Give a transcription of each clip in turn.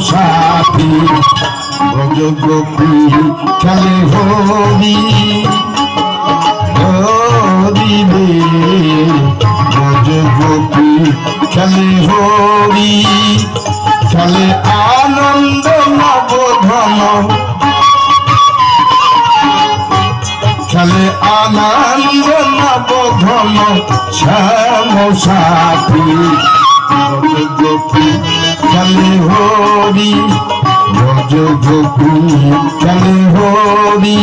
সাথী ব্রজ গোপী খেলে হরি হরি রে ব্রজ গোপী খেলে হরি খেলে আনন্দ নবধন খেলে আনন্দ নবধন শ্যাম সাথী ব্রজ গোপী খেলে হরি ব্রজ গোপী খেলে হরি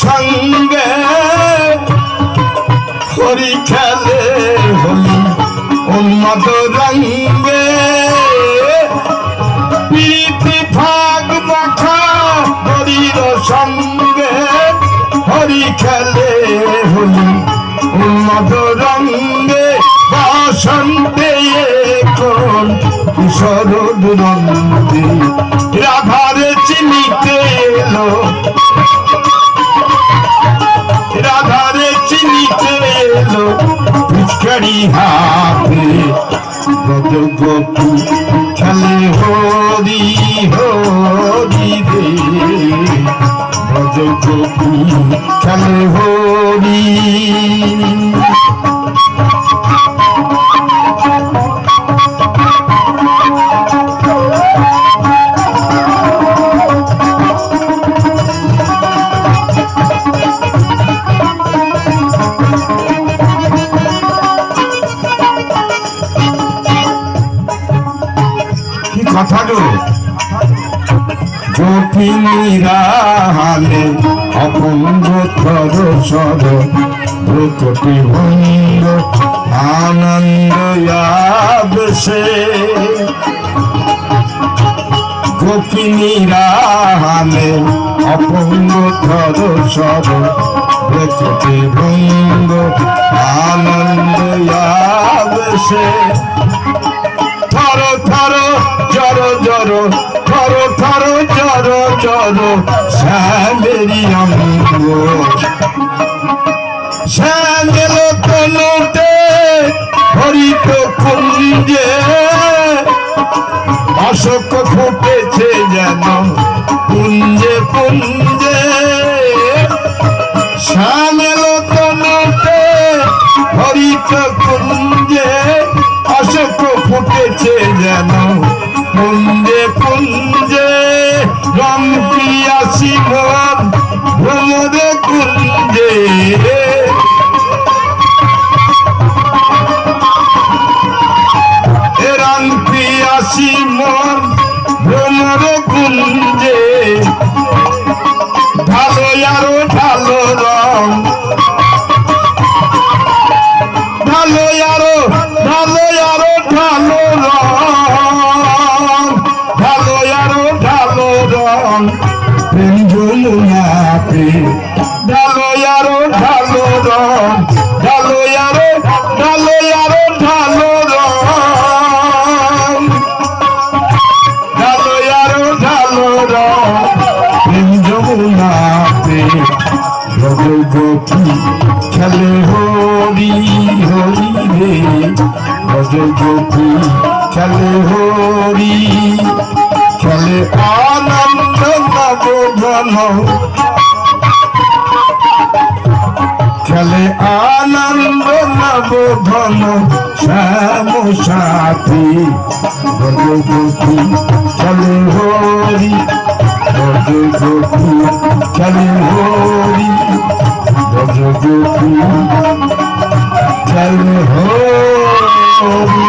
সঙ্গে হরি খেলে হলি উন্মত রঙ্গে প্রীতি ভাগ মাখা হরির সঙ্গে হরি খেলে হলি উন্মত রঙ্গে বসন্তে কোন কিশোর দুরন্তে রাধার চিনিতে এলো রাধারে চিনিতে এলো পিচকারি হাতে ব্রজ গোপী খেলে হরি হরি রে ব্রজ গোপী খেলে হরি কথাটো গোপিনীরা হালে অপঙ্গ থর সর ব্রতটি ভঙ্গ আনন্দ আবেশে গোপিনীরা হালে অপঙ্গ থর সর ব্রতটি ভঙ্গ আনন্দ আবেশে থর থর জর জর থর থর জর জর শ্যামেরি অঙ্গ শ্যামেল তনুতে হরিত কুঞ্জে অশোক ফুটেছে যেন পুঞ্জে পুঞ্জে শ্যামেল তনুতে হরিত কুঞ্জে অশোক ফুটেছে যেন কুঞ্জে কুঞ্জে রং পিয়াসি মন ভ্রমরে কুঞ্জে রং পিয়াসি মন ভ্রমরে কুঞ্জে ঢালো আরো ঢালো রং ঢালো আরো ঢালো আরো ঢালো রং ঢালো আরো ঢালো রং প্রেম যমুনাতে ঢালো আরো ঢালো রং ঢালো আরো ঢালো আরো ঢালো রং ঢালো আরো ঢালো রং প্রেম যমুনাতে ব্রজ গোপী খেলে হরি হরি রে ব্রজ গোপী খেলে হরি খেলে আনন্দ নবঘন খেলে আনন্দ নবঘন শ্যাম সাথী ব্রজ গোপী খেলে হরি ব্রজ গোপী খেলে হরি ব্রজ গোপী খেলে হরি